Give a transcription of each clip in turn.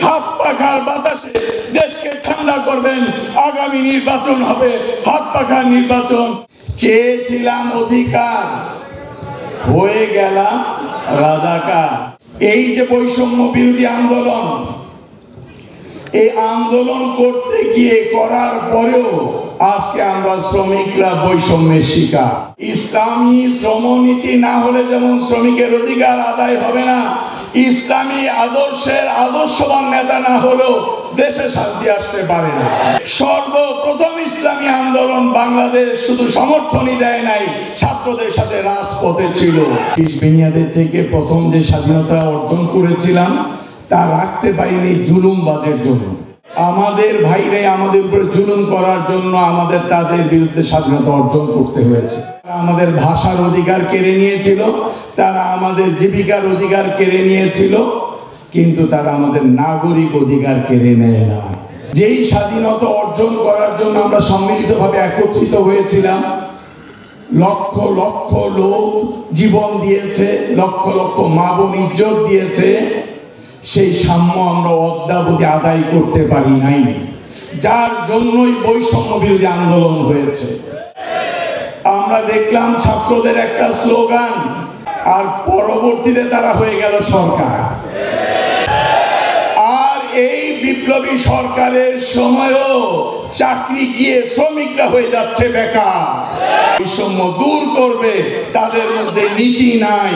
হাত পাখার বাতাসে দেশকে ঠান্ডা করবেন। আগামী নির্বাচন হবে হাত পাখার নির্বাচন। চেয়েছিলাম অধিকার, হয়ে গেলাম রাজাকার। এই যে বৈষম্য বিরোধী আন্দোলন, এই আন্দোলন করতে গিয়ে করার পরেও আজকে আমরা শ্রমিকরা বৈষম্যের শিকার। ইসলামী শ্রমনীতি না হলে যেমন শ্রমিকের অধিকার আদায় হবে না, ইসলামী আদর্শের আদর্শবান নেতা না হলেও দেশে শান্তি আসতে পারে না। সর্বপ্রথম ইসলামী আন্দোলন বাংলাদেশ শুধু সমর্থনই দেয় নাই, ছাত্রদের সাথে রাজপথে ছিল। বেনিয়াদের থেকে প্রথম যে স্বাধীনতা অর্জন করেছিলাম তা রাখতে পারিনি জুলুমবাজের জন্য। আমাদের ভাইরাই আমাদের উপরে জুলুম করার জন্য আমাদের তাদের বিরুদ্ধে স্বাধীনতা অর্জন করতে হয়েছে। আমাদের ভাষার অধিকার কেড়ে নিয়েছিল, তারা আমাদের জীবিকার অধিকার কেড়ে নিয়েছিল, কিন্তু তারা আমাদের নাগরিক অধিকার কেড়ে নেয় না। যেই স্বাধীনতা অর্জন করার জন্য আমরা সম্মিলিতভাবে একত্রিত হয়েছিলাম, লক্ষ লক্ষ লোক জীবন দিয়েছে, লক্ষ লক্ষ মা বোন ইজ্জত দিয়েছে, সেই সাম্য আমরা অদ্যাবধি আদায় করতে পারি নাই, যার জন্যই বৈষম্য বিরোধী আন্দোলন হয়েছে। আমরা দেখলাম ছাত্রদের একটা স্লোগান, আর পরবর্তীতে তারা হয়ে গেল সরকার। আর এই বিপ্লবী সরকারের সময়ও চাকরি গিয়ে শ্রমিকরা হয়ে যাচ্ছে বেকার। বৈষম্য দূর করবে, তাদের মধ্যে নীতি নাই।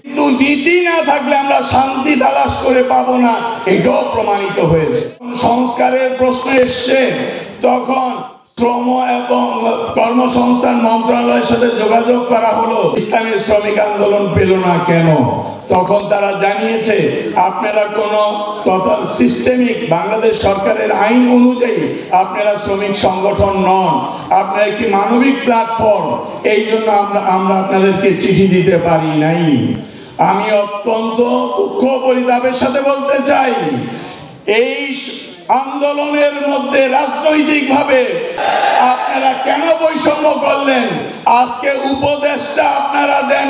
কিন্তু নীতি না থাকলে আমরা শান্তি তালাশ করে পাবো না, এটাও প্রমাণিত হয়েছে। সংস্কারের প্রশ্ন এসছে, তখন শ্রম এবং কর্মসংস্থান মন্ত্রণালয়ের সাথে যোগাযোগ করা হলো। ইসলামী শ্রমিক আন্দোলন পেল না কেন? তখন তারা জানিয়েছে, আপনারা কোনো সিস্টেমিক বাংলাদেশ সরকারের আইন অনুযায়ী আপনারা শ্রমিক সংগঠন নন, আপনারা একটি মানবিক প্ল্যাটফর্ম, এই জন্য আমরা আপনাদেরকে চিঠি দিতে পারি নাই। আমি অত্যন্ত দুঃখ পরিতাপের সাথে বলতে চাই, এই আন্দোলনের মধ্যে রাজনৈতিকভাবে আপনারা কেন বৈষম্য করলেন? আজকে উপদেশটা আপনারা দেন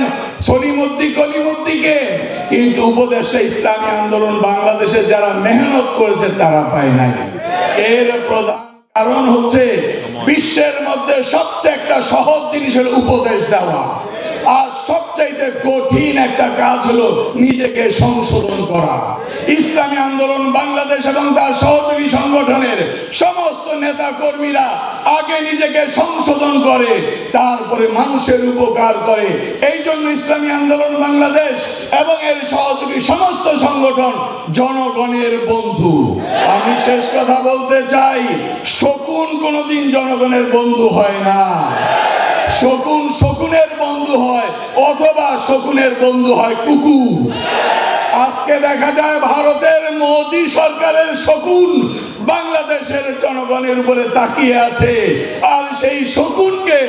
কলিমুদ্দিকে, কিন্তু উপদেশটা ইসলামী আন্দোলন বাংলাদেশে যারা মেহনত করেছে তারা পায় নাই। এর প্রধান কারণ হচ্ছে বিশ্বের মধ্যে সবচেয়ে একটা সহজ জিনিস হলো উপদেশ দেওয়া, আর সবচাইতে কঠিন একটা কাজ হলো নিজেকে সংশোধন করা। ইসলামী আন্দোলন বাংলাদেশ এবং তার সহযোগী সংগঠনের সমস্ত নেতা কর্মীরা আগে নিজেকে সংশোধন করে, তারপরে মানুষের উপকার করে। এই জন্য ইসলামী আন্দোলন বাংলাদেশ এবং এর সহযোগী সমস্ত সংগঠন জনগণের বন্ধু। আমি শেষ কথা বলতে চাই, শকুন কোনোদিন জনগণের বন্ধু হয় না। শকুনের বন্ধু হয়, অথবা শকুনের বন্ধু হয় কুকুর। আজকে দেখা যায় ভারতের মোদী সরকারের শকুন বাংলাদেশের জনগণের উপরে তাকিয়ে আছে, আর সেই শকুনকে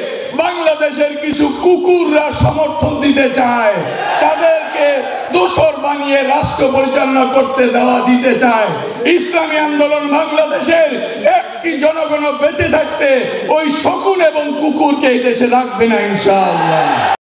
বাংলাদেশের কিছু কুকুররা সমর্থন দিতে চায়, তাদেরকে দোসর বানিয়ে রাষ্ট্র পরিচালনা করতে দিতে চায়। ইসলামী আন্দোলন বাংলাদেশের একটি জনগণ বেঁচে থাকতে ওই শকুন এবং কুকুরকে এই দেশে রাখবে না ইনশাআল্লাহ।